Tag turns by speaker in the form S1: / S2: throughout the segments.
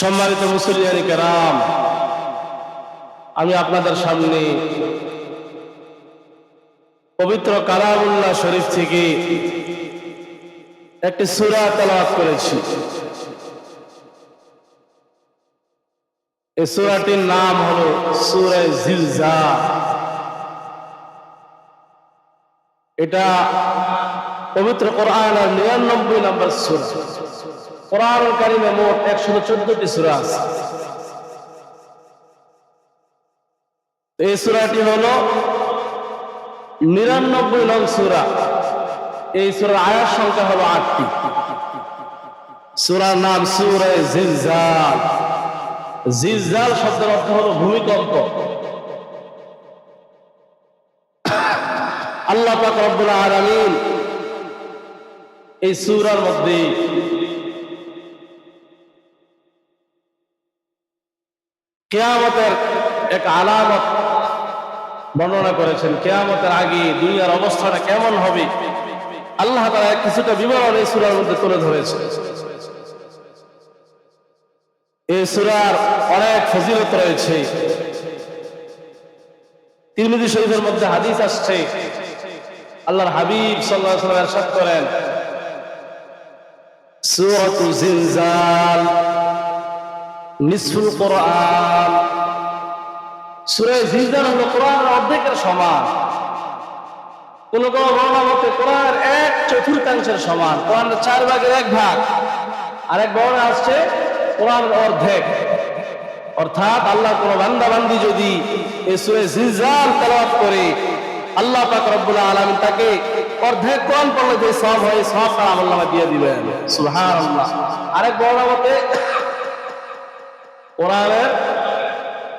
S1: সম্মানিত মুসলিয়ানি কেরাম, আমি আপনাদের সামনে পবিত্র কালামুল্লাহ শরীফ থেকে একটি সূরা তেলাওয়াত করেছি। এই সূরাটির নাম হলো সূরা জিলজাল। এটা পবিত্র কোরআনের 99 নম্বর সূরা। কোরআনুল কারীমে মোট 114টি সূরা আছে। এই সূরাটি হলো 99 নং সূরা। এই সূরার আয়াত সংখ্যা হলো 8টি। সূরার নাম সূরা জিলজাল। জিলজাল শব্দের অর্থ হলো ভূমিকম্প। আল্লাহ পাক রব্বুল আলামিন এই সূরার মধ্যে কিয়ামতের এক আলামত বর্ণনা করেছেন। কিয়ামতের আগে দুনিয়ার অবস্থাটা কেমন হবে আল্লাহ তাআলা কিছুটা বিবরণ এই সূরার মধ্যে তুলে ধরেছেন। এই সূরার অনেক ফজিলত রয়েছে। তিরমিজি শরীফের মধ্যে হাদিস আসছে, আল্লাহর হাবিব সাল্লাল্লাহু আলাইহি ওয়াসাল্লাম ইরশাদ করেন, সূরাতু জিলজাল নিসফুল কোরআন। সূরা জিলজাল হলো কোরআনের অর্ধেকের সমান। কোন কোন বর্ণনা মতে কোরআনের 1/4 সমান। কোরআনের 4 ভাগের 1 ভাগ। আরেক বর্ণনা আসছে কোরআনের অর্ধেক। অর্থাৎ আল্লাহ কোন বান্দা বান্দি যদি এই সূরা জিলজাল তেলাওয়াত করে, আল্লাহ পাক রব্বুল আলামিন তাকে অর্ধেক কোরআন পড়লে যে সওয়াব হয়, সওয়াব তার আমলনামায় দিয়ে দিবেন। সুবহানাল্লাহ। আরেক বর্ণনা মতে কোরআনের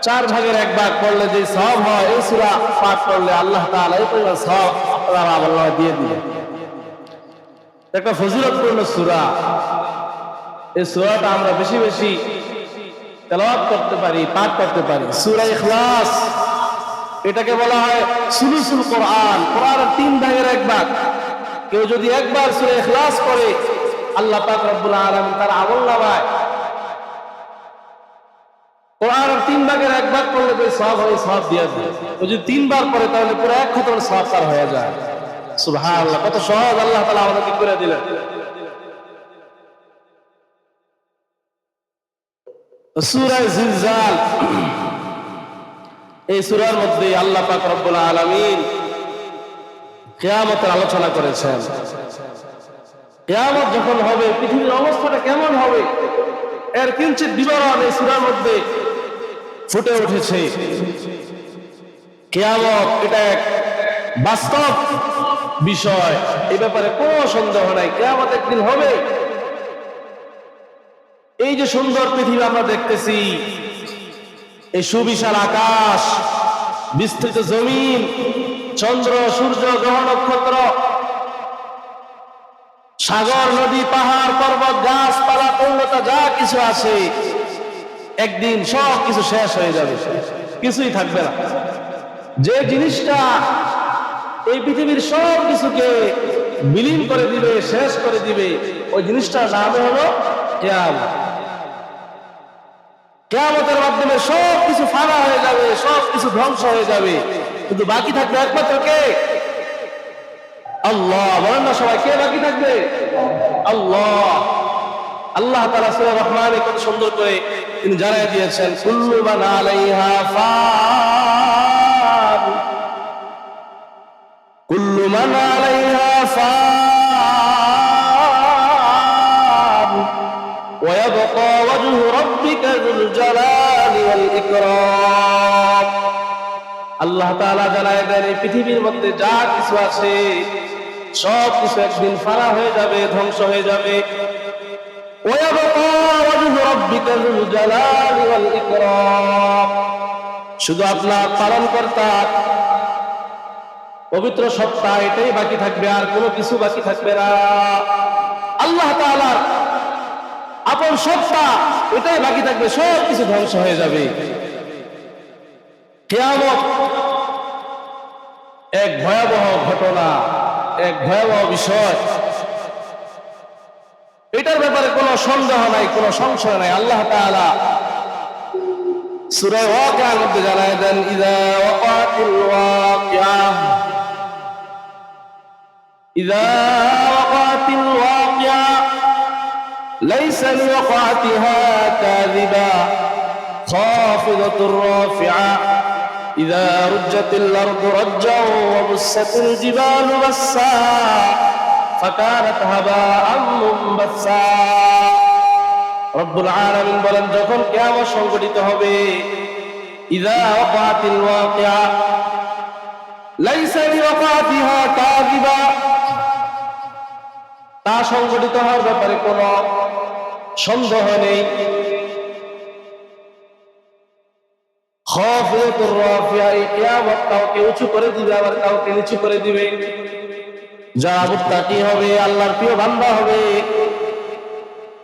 S1: 4 ভাগের 1 ভাগ পড়লে যে সওয়াব হয়, এই সূরা পাঠ করলে আল্লাহ তাআলা এই পরিমাণ সওয়াব আপনার আমলনামায় দিয়ে দিবেন। একটা ফজিলতপূর্ণ সূরা। এই সূরাটা আমরা বেশি বেশি তেলাওয়াত করতে পারি, পাঠ করতে পারি। সূরা ইখলাস, এটাকে বলা হয় সুলুসুল কোরআন। কোরআনের 3 ভাগের 1 ভাগ। কেউ যদি একবার সূরা ইখলাস পড়ে, আল্লাহ পাক রব্বুল আলামিন তার আমলনামায় কোরআনের 3 ভাগের 1 ভাগ পড়লে যে সওয়াব হয়, সওয়াব দিয়ে দেয়। ও যদি 3 বার পড়ে তাহলে পুরো 1 খতম সওয়াব তার হয়ে যায়। সুবহানাল্লাহ, কত সহজ আল্লাহ তাআলা আমাদেরকে করে দিলেন। সূরা জিলজাল, এই সূরার মধ্যে আল্লাহ পাক রব্বুল আলামিন কিয়ামতের আলোচনা করেছেন। কিয়ামত যখন হবে, পৃথিবীর অবস্থাটা কেমন হবে এর কিঞ্চিৎ বিবরণ এই সূরার মধ্যে ফুটে উঠেছে। কিয়ামত এটা এক বাস্তব বিষয়, এই ব্যাপারে কোনো সন্দেহ নাই। কিয়ামত একদিন হবে। এই যে সুন্দর পৃথিবী আমরা দেখতেছি, এই সুবিশাল আকাশ, বিস্তৃত জমিন, চন্দ্র সূর্য গ্রহ নক্ষত্র, সাগর নদী পাহাড় পর্বত গাছপালা তরুলতা যা কিছু আছে, একদিন সব কিছু শেষ হয়ে যাবে, কিছুই থাকবে না। যে জিনিসটা এই পৃথিবীর সব কিছুকে বিলীন করে দিবে, শেষ করে দিবে, ওই জিনিসটার নাম হলো কিয়ামত। কিয়ামতের মাধ্যমে সব কিছু ফানা হয়ে যাবে, সব কিছু ধ্বংস হয়ে যাবে, কিন্তু বাকি থাকবে একমাত্র কে? আল্লাহ। বলেন না সবাই, কে বাকি থাকবে? আল্লাহ। আল্লাহ তাআলা সূরা রহমানে কত সুন্দর করে তিনি জানাই দিয়েছেন, কুল্লু মান আলাইহা ফান, কুল্লু মান আলাইহা ফান, ওয়া ইয়াবকা ওয়াজহু রাব্বিকা যুল জালালি ওয়াল ইকরাম। আল্লাহ তাআলা জানায় দেন, এই পৃথিবীর মধ্যে যা কিছু আছে সব কিছু একদিন ফানা হয়ে যাবে, ধ্বংস হয়ে যাবে। ওয়া ইয়াবকা ওয়াজহু রাব্বিকা যুল জালালি ওয়াল ইকরাম। শুধু আপনার পালনকর্তা পবিত্র সত্তা এটাই বাকি থাকবে, আর কোনো কিছু বাকি থাকবে না। আল্লাহ তাআলার আপন সত্তা এটাই বাকি থাকবে, সব কিছু ধ্বংস হয়ে যাবে। কিয়ামত এক ভয়াবহ ঘটনা, এক ভয়াবহ বিষয়। এটার ব্যাপারে কোনো সন্দেহ নাই, কোনো সংশয় নাই। আল্লাহ তাআলা সূরা ওয়াকিয়ার মধ্যে জানায় দেন, ইযা ওয়াকাতিল ওয়াকিয়া, ইযা ওয়াকাতিল ওয়াকিয়া লাইসা লিওয়াকাতিহা কাযিবা খাফিদাতুর রাফিআ ইযা রুজ্জাতিল আরদু রাজ্জাও ওয়া বুসাতিল জিবালু বাসসা ফাকানাত হাবাআম মুনবাসসা। রব্বুল আলামিন বলেন, যখন কিয়ামত সংঘটিত হবে, ইযা ওয়াকাতিল ওয়াকিয়া লাইসা লিওয়াকাতিহা কাযিবা, তা সংঘটিত হওয়ার ব্যাপারে কোনো সন্দেহ নেই। খাফিদাতুর রাফিআ, এই কিয়ামত কাউকে উঁচু করে দিবে, আবার কাউকে নিচু করে দিবে। যারা মুত্তাকি হবে, আল্লাহর প্রিয় বান্দা হবে,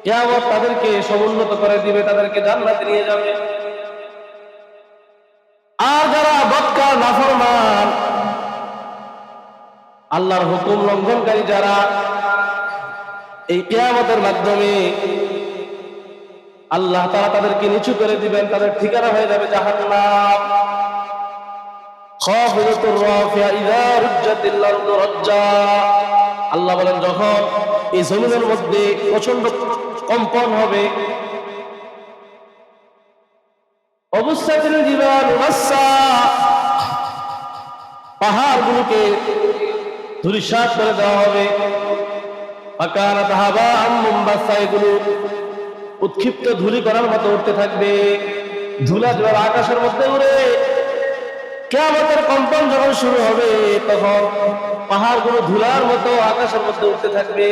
S1: কিয়ামত তাদেরকে সমুন্নত করে দিবে, তাদেরকে জান্নাতে নিয়ে যাবে। আর যারা বদকার, নাফরমান, আল্লাহর হুকুম লঙ্ঘনকারী যারা, এই কিয়ামতের মাধ্যমে আল্লাহ তাআলা তাদেরকে নিচু করে দিবেন, তাদের ঠিকানা হয়ে যাবে জাহান্নাম। খাফিদাতুর রাফিআ ইযা রুজ্জাতিল আরদু রাজ্জা, আল্লাহ বলেন, যখন এই জমিনের মধ্যে প্রচন্ড কম্পন হবে, অবুসাতিল জিবালু বাসসা, পাহাড়গুলোকে ধূলিসাৎ করে দেওয়া হবে। ফাকানাত হাবাআম মুনবাসসা, এগুলো উৎক্ষিপ্ত ধুলি করার মতো উঠতে থাকবে, ধুলা জোয়ার আকাশের মধ্যে উড়ে। কিয়ামতের কম্পন যখন শুরু হবে, তখন পাহাড়গুলো ধুলার মতো আকাশের মধ্যে উঠতে থাকবে।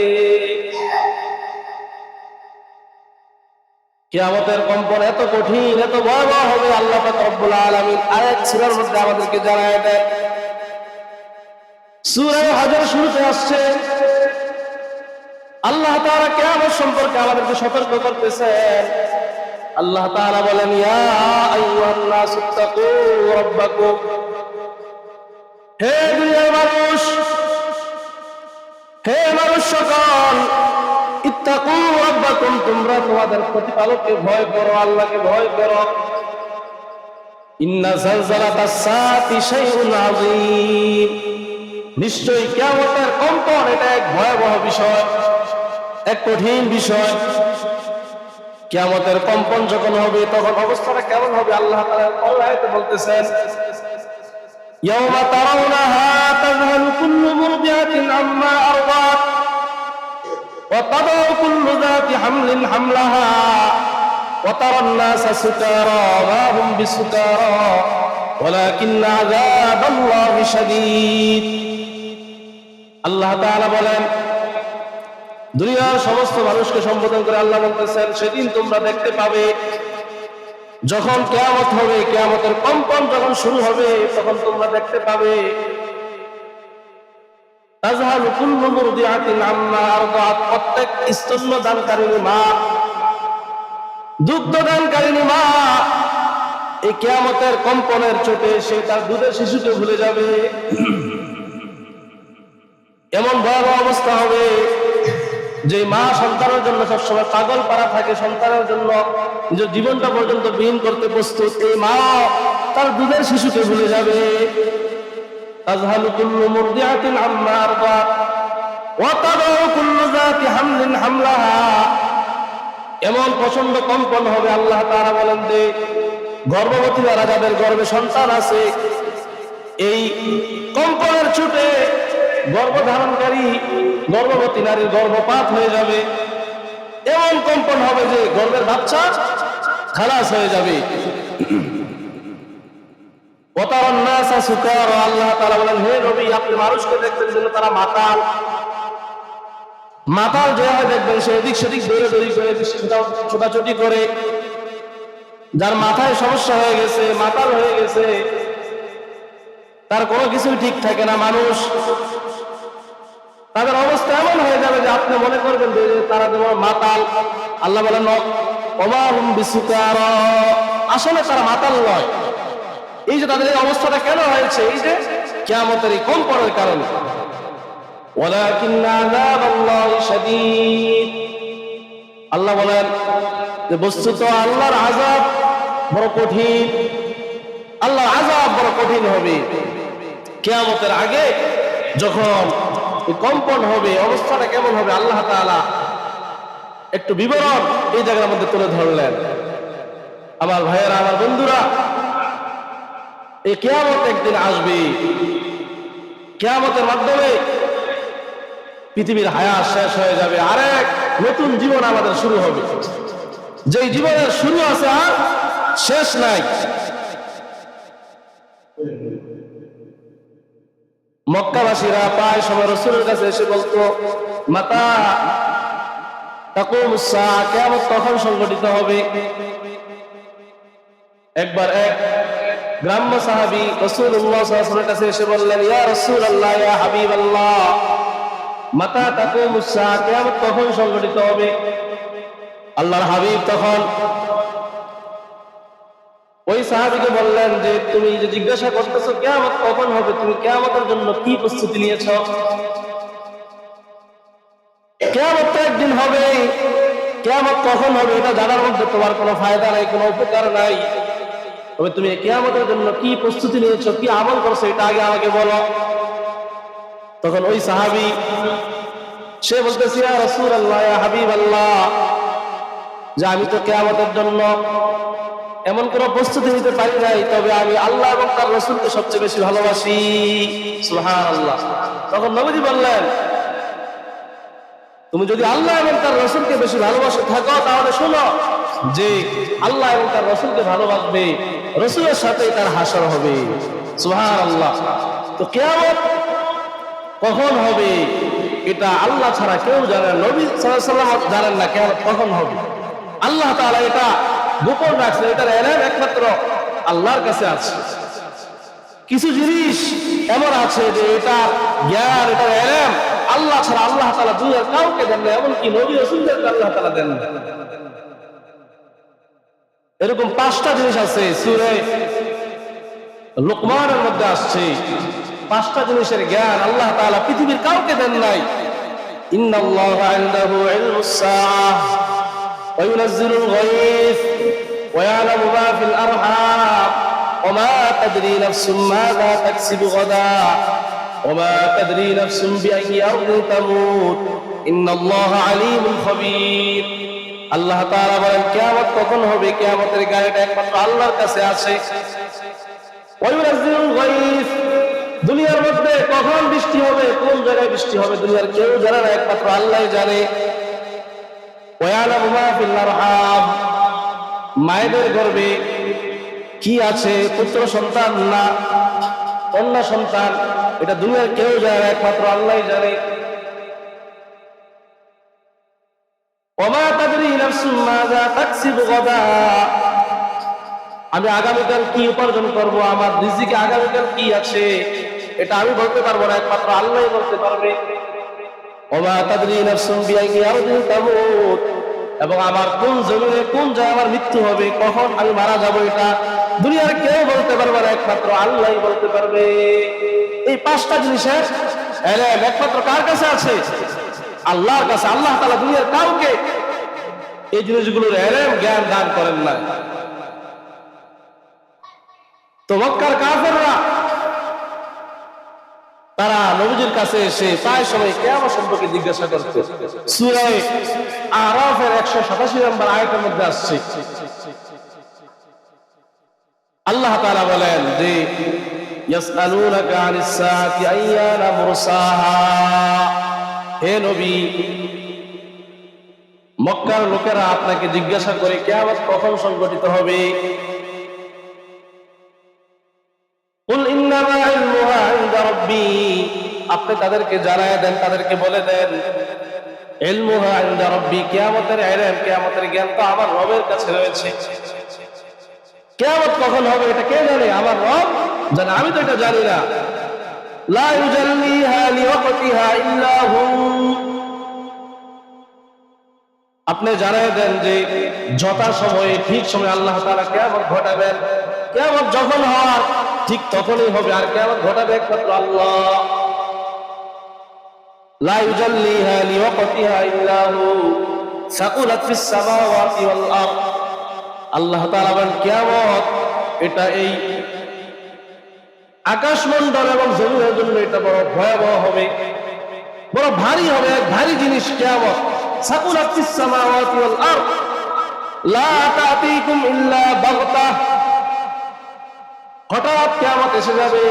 S1: কিয়ামতের কম্পন এত কঠিন, এত ভয়াবহ হবে, আল্লাহ পাক রব্বুল আলামিন আয়াত সূরার মধ্যে আমাদেরকে জানায় দেন। সূরা হজের শুরুতে আসছে, আল্লাহ তাআলা কিয়ামত সম্পর্কে আমাদেরকে সতর্ক করতেছেন। আল্লাহ তাআলা বলেন, ইয়া আইয়ুহান নাসু ইত্তাকু রাব্বাকুম, হে দুনিয়ার মানুষ, হে মানুষ সকল, ইত্তাকু রাব্বাকুম, তোমরা তোমাদের প্রতিপালককে ভয় করো, আল্লাহকে ভয় করো। ইন্না জালজালাতাস সাআতি শাইউন আযীম, নিশ্চয়ই কিয়ামতের কম্পন এটা এক ভয়াবহ বিষয়, এক কঠিন বিষয়। কিয়ামতের কম্পন যখন হবে, তখন অবস্থাটা কেমন হবে আল্লাহ তাআলা আয়াতে বলতেছেন, ইয়াওমা তারাউনাহা তাযহালু কুল্লু মুরদিআতিন আম্মা আরদাত ওয়া তাদাউ কুল্লু যাতি হামলিন হামলাহা ওয়া তারান নাসা সুকারা মা হুম বিসুকারা ওয়ালাকিন্না আযাবাল্লাহি শাদীদ। আল্লাহ তাআলা বলেন, দুনিয়ার সমস্ত মানুষকে সম্বোধন করে আল্লাহ বলতেছেন, সেদিন তোমরা দেখতে পাবে, যখন কিয়ামত হবে, কিয়ামতের কম্পন যখন শুরু হবে, তখন তোমরা দেখতে পাবে, তাযহালু কুল্লু মুরদিআতিন আম্মা আরদাত, প্রত্যেক স্তন্য দানকারিণী মা, দুগ্ধ দানকারিণী মা, এই কিয়ামতের কম্পনের চোটে সে তার দুধের শিশুকে ভুলে যাবে। এমন ভয়াবহ অবস্থা হবে যে মা সন্তানের জন্য সবসময় পাগল পারা থাকে, সন্তানের জন্য নিজের জীবনটা পর্যন্ত বিলীন করতে প্রস্তুত, এই মা তার দুধের শিশুকে ভুলে যাবে। তাযহালু কুল্লু মুরদিআতিন আম্মা আরদাত ওয়া তাদাউ কুল্লু যাতি হামলিন হামলাহা, এমন প্রচন্ড কম্পন হবে, আল্লাহ তাআলা বলেন যে গর্ভবতী যারা, যাদের গর্ভে সন্তান আছে, এই কম্পনের চোটে গর্ভধারণকারী গর্ভবতী নারীর গর্ভপাত হয়ে যাবে। এমন কম্পন হবে যে গর্ভের বাচ্চা খালাস হয়ে যাবে। ওয়া তারান নাসা সুকারা, আল্লাহ তাআলা বলেন, হে নবী, আপনি মানুষকে দেখবেন যেন তারা মাতাল। মাতাল যে হয় দেখবেন সে এদিক সেদিক দৌড়াদৌড়ি করে, ছোটাছুটি করে, যার মাথায় সমস্যা হয়ে গেছে, মাতাল হয়ে গেছে, তার কোনো কিছুই ঠিক থাকে না। মানুষ, তাদের অবস্থা এমন হয়ে যাবে যে আপনি মনে করবেন যে তারা যেমন মাতাল। আল্লাহ বলেন, ওমা হুম বিসুকারা, আসলে তারা মাতাল নয়। এই যে তাদের এই অবস্থাটা কেন হয়েছে, এই যে কিয়ামতের এই কম্পনের কারণে। ওয়ালাকিন্না আযাবাল্লাহি শাদীদ, আল্লাহ বলেন যে বস্তুত আল্লাহর আযাব বড় কঠিন, আল্লাহর আযাব বড় কঠিন হবে। কিয়ামতের আগে যখন কম্পন হবে, অবস্থাটা কেমন হবে আল্লাহ তাআলা একটু বিবরণ এই জায়গার মধ্যে তুলে ধরলেন। আমার ভাইয়েরা, আমার বন্ধুরা, এই কিয়ামত একদিন আসবে। কিয়ামতের মাধ্যমে পৃথিবীর হায়াত শেষ হয়ে যাবে, আরেক নতুন জীবন আমাদের শুরু হবে, যেই জীবনের শুরু আছে আর শেষ নাই। মক্কাবাসীরা প্রায় সময় রাসূলের কাছে এসে বলতো, মাতা তাকুমুস সাআহ, কিয়ামত কখন সংঘটিত হবে? একবার এক গ্রাম্য সাহাবী রাসূলুল্লাহ সাল্লাল্লাহু আলাইহি ওয়াসাল্লামের কাছে এসে বললেন, ইয়া রাসূলুল্লাহ, ইয়া হাবিবাল্লাহ, মাতা তাকুমুস সাআহ, কিয়ামত কখন সংঘটিত হবে? আল্লাহর হাবিব তখন ওই সাহাবীকে বললেন যে তুমি যে জিজ্ঞাসা করতেছো কিয়ামত কখন হবে, তুমি কিয়ামতের জন্য কি প্রস্তুতি নিয়েছো? কিয়ামত তো একদিন হবে, কিয়ামত কখন হবে এটা জানার মধ্যে তোমার কোনো ফায়দা নাই, কোনো উপকার নাই। তবে তুমি কিয়ামতের জন্য কি প্রস্তুতি নিয়েছো, কি আমল করছো, এটা আগে আমাকে বলো। তখন ওই সাহাবী সে বলতেছে, ইয়া রাসূলুল্লাহ, ইয়া হাবিবাল্লাহ, যে আমি তো কিয়ামতের জন্য এমন কোন প্রস্তুতি নিতে পারি নাই, তবে আমি আল্লাহ এবং তার রাসূলকে সবচেয়ে বেশি ভালোবাসি। সুবহানাল্লাহ। তখন নবীজি বললেন, তুমি যদি আল্লাহ এবং তার রাসূলকে বেশি ভালোবাসে থাকো, তাহলে শোনো যে আল্লাহ এবং তার রাসূলকে ভালোবাসবে, রাসূলের সাথে তার হাসর হবে। সুবহানাল্লাহ। তো কিয়ামত কখন হবে এটা আল্লাহ ছাড়া কেউ জানে না, নবী সাল্লাল্লাহু আলাইহি ওয়াসাল্লাম জানেন না কিয়ামত কখন হবে। আল্লাহ তাআলা এটা গোপন রাখছে, এটার এলেম একমাত্র আল্লাহর কাছে আছে। কিছু জিনিস এমন আছে যে এটা জ্ঞান, এটার এলেম আল্লাহ ছাড়া আল্লাহ তাআলা দুনিয়ার কাউকে দেন না, এমনকি নবী রাসূলদেরকে আল্লাহ তাআলা দেন না। এরকম 5টা জিনিস আছে সূরা লুকমানের মধ্যে আসছে। 5টা জিনিসের জ্ঞান আল্লাহ তাআলা পৃথিবীর কাউকে দেন নাই। ইন্নাল্লাহা ইনদাহু ইলমুস সাআহ ওয়া ইউনাজ্জিলুল গায়থ ওয়া ইয়ালামু মা ফিল আরহাম ওয়া মা তাদরি নাফসুম মাযা তাকসিবু গাদা ওয়া মা তাদরি নাফসুম বিআইয়ি আরদিন তামুত ইন্নাল্লাহা আলীমুল খাবীর। আল্লাহ তাআলা বলেন কিয়ামত কখন হবে, কিয়ামতের গায়েটা একমাত্র আল্লাহর কাছে আছে। ওয়া ইউনাজ্জিলুল গায়থ, দুনিয়ার মধ্যে কখন বৃষ্টি হবে, কোন জায়গায় বৃষ্টি হবে দুনিয়ার কেউ জানে না, একমাত্র আল্লাহই জানে। ওয়া ইয়ালামু মা ফিল আরহাম, মায়েদের গর্ভে কি আছে, পুত্র সন্তান না কন্যা সন্তান, এটা দুনিয়ার কেউ জানে না, একমাত্র আল্লাহই জানে। ওয়া মা তাদরি নাফসুম মাযা তাকসিবু গাদা, আমি আগামীকাল কি উপার্জন করব, আমার রিজিকে আগামীকাল কি আছে, এটা আমি বলতে পারবো না, একমাত্র আল্লাহই বলতে পারবে। ওয়া মা তাদরি নাফসুম বিআইয়ি আরদিন তামুত, এবং আমার কোন জমিনে কোন জায়গায় আমার মৃত্যু হবে, কখন আমি মারা যাব, এটা দুনিয়ার কেউ বলতে পারবে না, একমাত্র আল্লাহই বলতে পারবে। এই 5টা জিনিসের এলেম একমাত্র কার কাছে আছে? আল্লাহর কাছে। আল্লাহ তাআলা দুনিয়ার কাউকে এই জিনিসগুলোর এলেম জ্ঞান দান করেন না। তো মক্কার কাফেররা তারা নবীজির কাছে এসে প্রায় সময় কিয়ামত সম্পর্কে জিজ্ঞাসা করত। সূরা আরাফের 187 নম্বর আয়াতের মধ্যে আসছে, আল্লাহ তাআলা বলেন যে ইয়াসআলুনাকা আনিস সাআতি আইয়ানা মুরসাহা, হে নবী, মক্কার লোকেরা আপনাকে জিজ্ঞাসা করে কিয়ামত কখন সংঘটিত হবে। কুল ইন্নামা ইলমুহা ইনদা রাব্বি, আপনি তাদেরকে জানায় দেন, তাদেরকে বলে দেন, ইলমুহা ইনদা রাব্বি, কিয়ামতের ইলম, কিয়ামতের জ্ঞান তো আমার রবের কাছে রয়েছে। কিয়ামত কখন হবে এটা কে জানে? আমার রব জানে, আমি তো এটা জানি না। লা ইউজাল্লিহা লিওয়াক্তিহা ইল্লা হু, আপনি জানায় দেন যে যথা সময়ে ঠিক সময়ে আল্লাহ তাআলা কিয়ামত ঘটাবেন। কিয়ামত যখন হওয়ার ঠিক তখনই হবে, আর কিয়ামত ঘটাবে একমাত্র আল্লাহ। লা ইউজাল্লিহা লিওয়াক্তিহা ইল্লা হু, সাকুলাত ফিস সামাওয়াতি ওয়াল আরদ। আল্লাহ তাআলা বলেন কিয়ামত এটা এই আকাশমণ্ডল এবং জমিনের জন্য এটা বড় ভয়াবহ হবে, বড় ভারী হবে, এক ভারী জিনিস কিয়ামত। সাকুলাত ফিস সামাওয়াতি ওয়াল আরদ লা তাতিকুম ইল্লা বাগতা। হঠাৎ কিয়ামত এসে যাবে,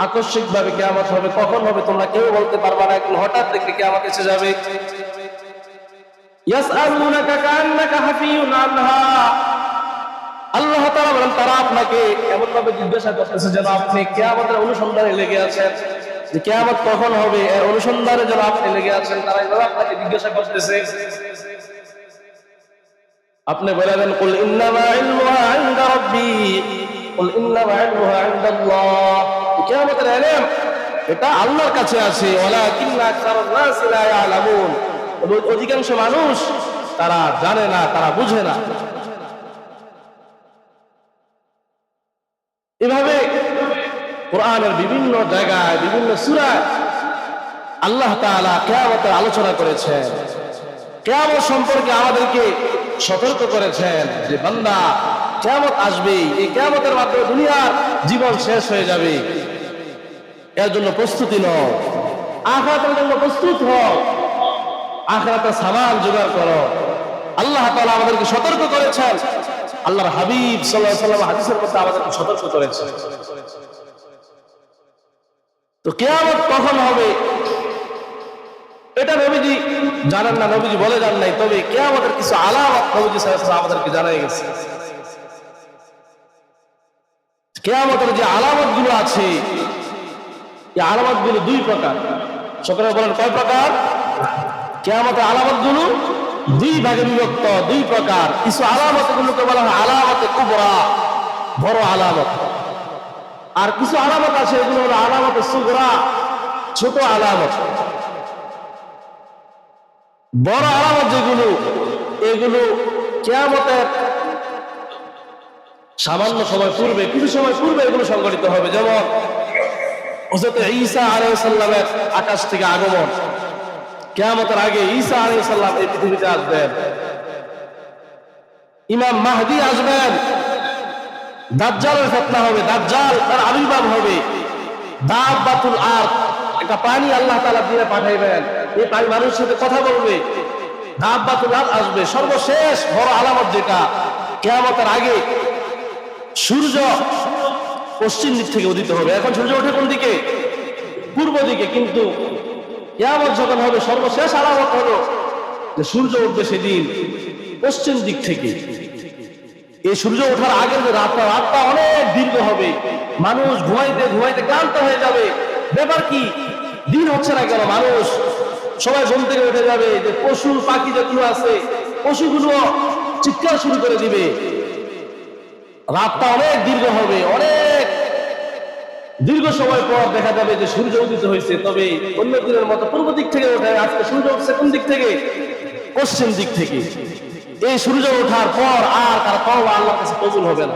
S1: আকস্মিক ভাবে কিয়ামত হবে। কখন হবে তোমরা কেউ বলতে পারবে না, একদিন হঠাৎ দেখবে কিয়ামত এসে যাবে। ইয়াসআলুনাকা কাআন্নাকা হাফিয়ুন আনহা। আল্লাহ তাআলা বলেন তারা আপনাকে এমন ভাবে জিজ্ঞাসা করতেছে যেন আপনি কিয়ামতের অনুসন্ধানে লেগে আছেন, যে কিয়ামত কখন হবে এর অনুসন্ধানে যেন আপনি লেগে আছেন। তারা এভাবে আপনাকে জিজ্ঞাসা করতেছে। আপনি বলে দেন কুল ইন্নামা ইলমুহা ইনদা রাব্বি, কুল ইন্নামা ইলমুহা ইনদাল্লাহ। কিয়ামতের ইলম এটা আল্লাহর কাছে আছে, ওয়ালাকিন্না আকসারুন নাস লা ইয়ালামুন। অধিকাংশ মানুষ তারা জানে না, তারা বুঝে না। এভাবে কোরআনের বিভিন্ন জায়গায় বিভিন্ন সূরায় আল্লাহ তাআলা কিয়ামতের আলোচনা করেছেন। কিয়ামত সম্পর্কে আমাদেরকে সতর্ক করেছেন যে বান্দা কিয়ামত আসবে, এই কিয়ামতের মাধ্যমে দুনিয়ার জীবন শেষ হয়ে যাবে। এর জন্য প্রস্তুতি নাও, আখিরাতের জন্য প্রস্তুত হও, আখিরাতের সামান জোগাড় করো। আল্লাহ তাআলা আমাদেরকে সতর্ক করেছেন, আল্লাহর হাবিব সাল্লাল্লাহু আলাইহি ওয়াসাল্লাম হাদিসের মধ্যে আমাদেরকে সতর্ক করেছেন। তো কিয়ামত কখন হবে এটা নবীজি জানেন না, নবীজি বলে যান নাই। তবে কিয়ামতের কিছু আলামত নবীজি সাল্লাল্লাহু আলাইহি ওয়াসাল্লাম আমাদেরকে জানাই গেছে। কিয়ামতের যে আলামত গুলো আছে, এই আলামত গুলো দুই প্রকার। সকলে বলেন কয় প্রকার? কিয়ামতের আলামত গুলো দুই ভাগে বিভক্ত, দুই প্রকার। কিছু আলামত গুলোকে বলা হয় আলামতে কুবরা, বড় আলামত। আর কিছু আলামত আছে এগুলো হলো আলামতে সুগরা, ছোট আলামত। বড় আলামত যেগুলো, এগুলো কিয়ামতের সামান্য সময় পূর্বে, কিছু সময় পূর্বে এগুলো সংঘটিত হবে। যেমন হযরত ঈসা আলাইহিস সালামের আকাশ থেকে আগমন, কিয়ামতের আগে ঈসা আলাইহিস সালাম এই পৃথিবীতে আসবেন। ইমাম মাহদী আসবেন, দাজ্জালের ফিতনা হবে, দাজ্জাল তার আবির্ভাব হবে। দাব্বাতুল আরদ, একটা প্রাণী আল্লাহ তাআলা দিয়ে পাঠাইবেন, এই প্রাণী মানুষের সাথে কথা বলবে। দাব্বাতুল আরদ আসবে। সর্বশেষ বড় আলামত যেটা, কিয়ামতের আগে সূর্য পশ্চিম দিক থেকে উদিত হবে। এখন সূর্য ওঠে কোন দিকে? পূর্ব দিকে। কিন্তু কিয়ামত যখন হবে সর্বশেষ আলামত হলো যে সূর্য উঠবে সেদিন পশ্চিম দিক থেকে। এই সূর্য ওঠার আগের যে রাতটা অনেক দীর্ঘ হবে, মানুষ ঘুমাইতে ঘুমাইতে ক্লান্ত হয়ে যাবে। ব্যাপার কি, দিন হচ্ছে না কেন? মানুষ সবাই ঘুম থেকে উঠে যাবে। যে পশু পাখি যেগুলো আছে, পশুগুলো চিৎকার শুরু করে দিবে। রাতটা অনেক দীর্ঘ হবে, অনেক দীর্ঘ সময় পর দেখা যাবে যে সূর্য উদিত হয়েছে। তবে অন্য দিনের মতো পূর্ব দিক থেকে ওঠে, আজকে সূর্য উঠছে কোন দিক থেকে? পশ্চিম দিক থেকে। এই সূর্য ওঠার পর আর তার তওবা আল্লাহর কাছে কবুল হবে না।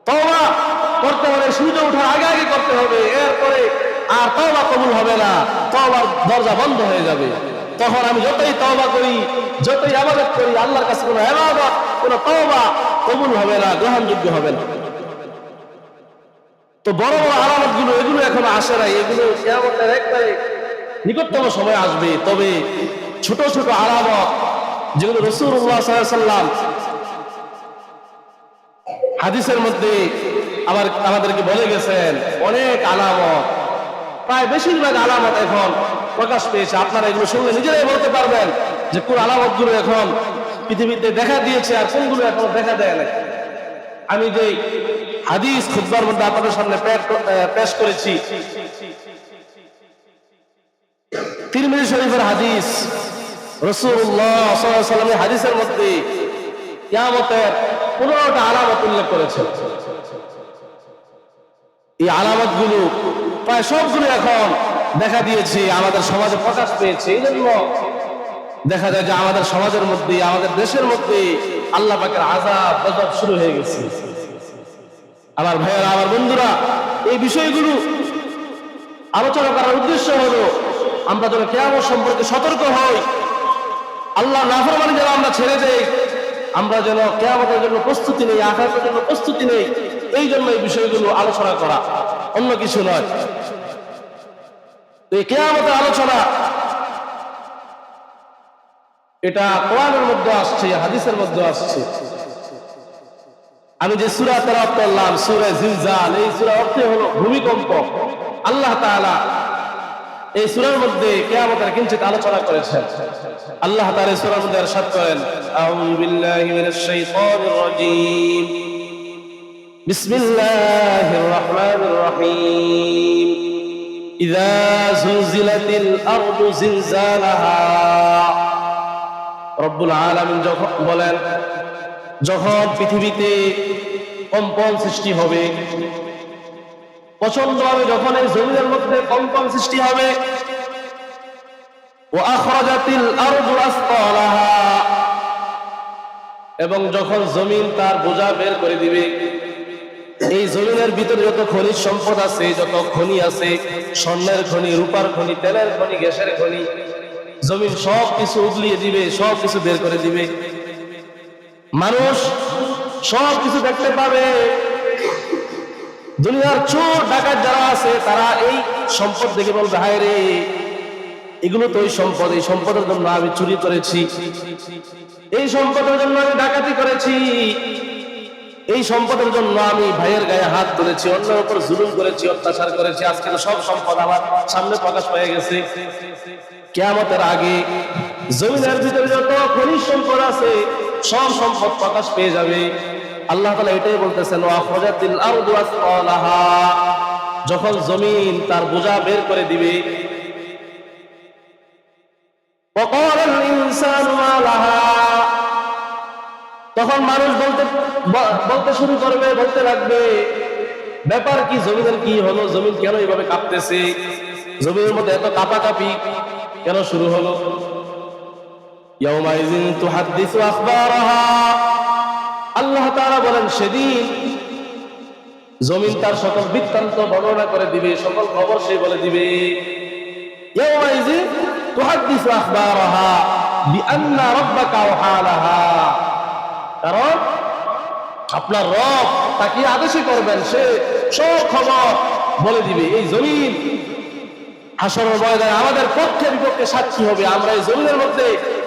S1: তওবা করতে হলে সূর্য ওঠার আগে আগে করতে হবে, এরপরে আর তওবা কবুল হবে না, তওবার দরজা বন্ধ হয়ে যাবে। তখন আমি যতই তওবা করি, যতই ইবাদত করি, আল্লাহর কাছে কোনো ইবাদত, কোনো তওবা কবুল হবে না, গ্রহণযোগ্য হবে না। তো বড় বড় আলামত গুলো, এগুলো এখনো আসে নাই। এগুলো কিয়ামতের একবারে নিকটতম সময় আসবে। তবে ছোট ছোট আলামত যেগুলো রাসূলুল্লাহ সাল্লাল্লাহু আলাইহি ওয়াসাল্লাম হাদিসের মধ্যে আবার আমাদেরকে বলে গেছেন, অনেক আলামত, প্রায় বেশিরভাগ আলামত এখন প্রকাশ পেয়েছে। আপনারা এগুলো শুনলে নিজেরাই বলতে পারবেন যে কোন আলামত গুলো এখন পৃথিবীতে দেখা দিয়েছে আর কোনগুলো এখন দেখা দেয় না। আমি যে হাদিস খুতবার মধ্যে আপনাদের সামনে পেশ করেছি, তিরমিজি শরীফের হাদিস, রাসূলুল্লাহ সাল্লাল্লাহু আলাইহি ওয়াসাল্লাম হাদিসের মধ্যে কিয়ামতের 15টা আলামত উল্লেখ করেছেন। এই আলামতগুলো প্রায় সবগুলো এখন দেখা দিয়েছে, আমাদের সমাজে প্রকাশ পেয়েছে। এই জন্য দেখা যায় যে আমাদের সমাজের মধ্যে, আমাদের দেশের মধ্যে আল্লাহ পাকের আযাব গজব শুরু হয়ে গেছে। আমার ভাইয়েরা, আমার বন্ধুরা, এই বিষয়গুলো আলোচনা করার উদ্দেশ্য হলো আমরা যেন কিয়ামত সম্পর্কে সতর্ক হই, আল্লাহ নাফরমানি যেন আমরা ছেড়ে দেই, আমরা যেন কিয়ামতের জন্য প্রস্তুতি নেই, আখিরাতের জন্য প্রস্তুতি নেই। এই জন্য এই বিষয়গুলো আলোচনা করা, অন্য কিছু নয়। এই কিয়ামতের আলোচনা এটা কোরআনের মধ্যে আসছে, হাদিসের মধ্যে আসছে। আমি যে সূরা তেলাওয়াত করলাম, সূরা জিলজাল, এই সূরা অর্থ হলো ভূমিকম্প। আল্লাহ তাআলা এই সূরার মধ্যে কিয়ামতের কিঞ্চিত আলোচনা করেছেন। আল্লাহ তাআলা এই সূরার মধ্যে ইরশাদ করেন, আউযু বিল্লাহি মিনাশ শাইতানির রাজীম, বিসমিল্লাহির রাহমানির রহিম, ইযা যুলজিলাতিল আরদু জিলজালাহা। রব্বুল আলামিন যখন বলেন, যখন পৃথিবীতে কম্পন সৃষ্টি হবে, প্রচন্ড হবে, যখন এই জমিনের মধ্যে কম্পন সৃষ্টি হবে, ওয়া আখরাজাতিল আরদু আসকালাহা, এবং যখন জমিন তার বোঝা বের করে দিবে। এই জমিনের ভিতরে যত খনিজ সম্পদ আছে, যত খনি আছে, স্বর্ণের খনি, রূপার খনি, তেলের খনি, গ্যাসের খনি, জমিন সব কিছু উগলিয়ে দিবে, সব কিছু বের করে দিবে। মানুষ সব কিছু দেখতে পাবে। দুনিয়ার চোর ডাকাত যারা আছে, তারা এই সম্পদ দেখে বলবে, হায় রে, এগুলো তো ওই সম্পদ, এই সম্পদের জন্য আমি চুরি করেছি, এই সম্পদের জন্য আমি ডাকাতি করেছি, এই সম্পদের জন্য আমি ভাইয়ের গায়ে হাত তুলেছি, অন্যের উপর জুলুম করেছি, অত্যাচার করেছি। আজকে তো সব সম্পদ আমার সামনে প্রকাশ পেয়ে গেছে। কিয়ামতের আগে জমিনের ভিতরে যত খনিজ সম্পদ আছে, সব সম্পদ প্রকাশ পেয়ে যাবে। আল্লাহ তাআলা এটাই বলতেছেন, ওয়া আখরাজাতিল আরদু আসকালাহা, যখন জমিন তার বোঝা বের করে দিবে। ওয়া ক্বালাল ইনসানু মা লাহা, তখন মানুষ বলতে শুরু করবে, বলতে লাগবে, ব্যাপার কি, জমিনের কি হলো, জমিন কেন এইভাবে কাঁপতেছে, জমিনের মধ্যে এত কাঁপাকাঁপি কেন শুরু হলো? ইয়াউমাইযিন তুহাদ্দিসু আখবারাহা, আল্লাহ তাআলা বলেন, সেদিন জমিন তার সকল বৃত্তান্ত বর্ণনা করে দিবে, সকল খবর সে বলে দিবে। ইয়াউমাইযিন তুহাদ্দিসু আখবারাহা বিআন্না রাব্বাকা আওহা লাহা, কারণ আপনার রব তাকে আদেশই করবেন, সে সব খবর বলে দিবে। এই জমিন হাসরের ময়দানে আমাদের পক্ষে বিপক্ষে সাক্ষী হবে। আমরা এই জমিনের মধ্যে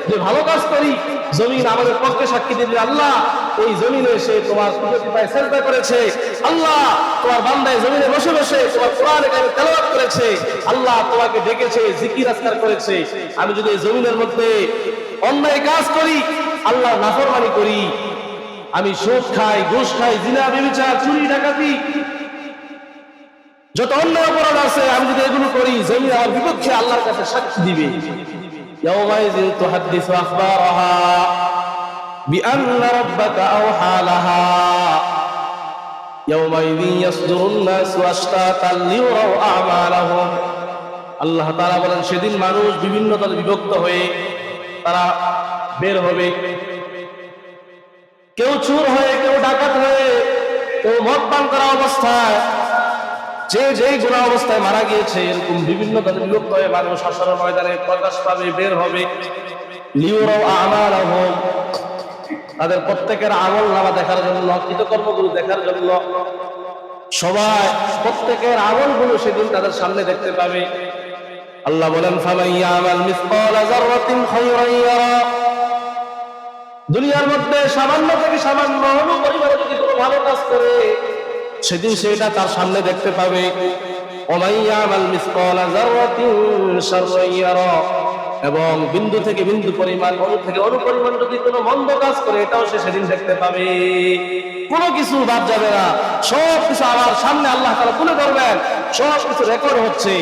S1: যে ভালো কাজ করি, জমিন আমাদের পক্ষে সাক্ষী দিবে, আল্লাহ এই জমিনে সে তোমার কুদরতে সেজদা করেছে, আল্লাহ তোমার বান্দায় জমিনে বসে বসে তোমার কোরআন কারিম তেলাওয়াত করেছে, আল্লাহ তোমাকে ডেকেছে, জিকির আজকার করেছে। আমি যদি এই জমিনের মধ্যে অন্যায় কাজ করি, আল্লাহ নাফরমানি করি, আমি সুদ খাই, ঘুষ খাই, জিনা, ব্যভিচার, চুরি, ডাকাতি, যত অন্যায় অপরাধ আছে, আমি যদি এগুলো করি, জমিন আমার বিপক্ষে আল্লাহর কাছে সাক্ষী দিবে। ইয়াউমাইযিন তুহাদ্দিসু আখবারাহা বিআন্না রাব্বাকা আওহা লাহা ইয়াউমাইযিন ইয়াসদুরুন নাসু আশতাতান লিয়ুরাউ আমালাহুম। আল্লাহ তাআলা বলেন, সেদিন মানুষ বিভিন্ন দলে বিভক্ত হয়ে তারা বের হবে। কেউ চোর হয়ে, কেউ ডাকাত হয়ে, কেউ মদ পান করা অবস্থায়, যে যেই গুনাহ অবস্থায় মারা গিয়েছে, এরকম বিভিন্ন দলে বিভক্ত হয়ে মানুষ হাসরের ময়দানে প্রকাশ পাবে, বের হবে। লিয়ুরাউ আমালাহুম, তাদের প্রত্যেকের আমল নামা দেখার জন্য, কৃতকর্মগুলো দেখার জন্য সবাই প্রত্যেকের আমলগুলো সেদিন তাদের সামনে দেখতে পাবে। আল্লাহ বলেন, ফামান ইয়ামাল মিসকালা যাররাতিন খায়রান ইয়ারা, দুনিয়ার মধ্যে সামান্য থেকে সামান্য পরিমাণে যদি কোনো ভালো কাজ করে, সেদিন সেটা তার সামনে দেখতে পাবে। ওমান ইয়ামাল মিসকালা যাররাতিন শাররান ইয়ারা, এবং বিন্দু থেকে বিন্দু পরিমাণ, অণু থেকে অণু পরিমাণ যদি কোনো মন্দ কাজ করে, এটাও সে সেদিন দেখতে পাবে। কোনো কিছু বাদ যাবে না, সব কিছু আমার সামনে আল্লাহ তাআলা তুলে ধরবেন, সব কিছু রেকর্ড হচ্ছে,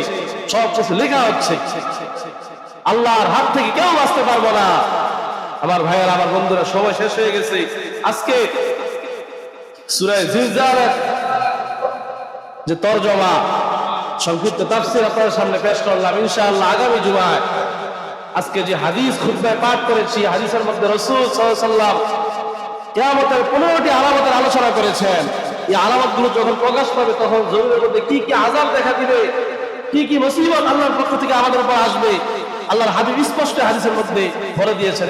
S1: সব কিছু লেখা হচ্ছে। আল্লাহর হাত থেকে কেউ বাঁচতে পারবো না। আমার ভাইয়েরা, আমার বন্ধুরা, সময় শেষ হয়ে গেছে। আজকে সূরা জিলজালের যে তরজমা, সংক্ষিপ্ত তাফসীর আপনাদের সামনে পেশ করলাম। ইনশাআল্লাহ আগামী জুমায় আজকে যে হাদিস খুতবায় পাঠ করেছি, হাদিসের মধ্যে রাসূল সাল্লাল্লাহু আলাইহি ওয়াসাল্লাম কিয়ামতের 15টি আলামতের আলোচনা করেছেন। এই আলামতগুলো যখন প্রকাশ পাবে, তখন জমিনের মধ্যে কি কি আযাব দেখা দিবে, কি কি মুসিবত আল্লাহর পক্ষ থেকে আমাদের উপর আসবে, আল্লাহর হাবিব স্পষ্ট হাদিসের মধ্যে বলে দিয়েছেন।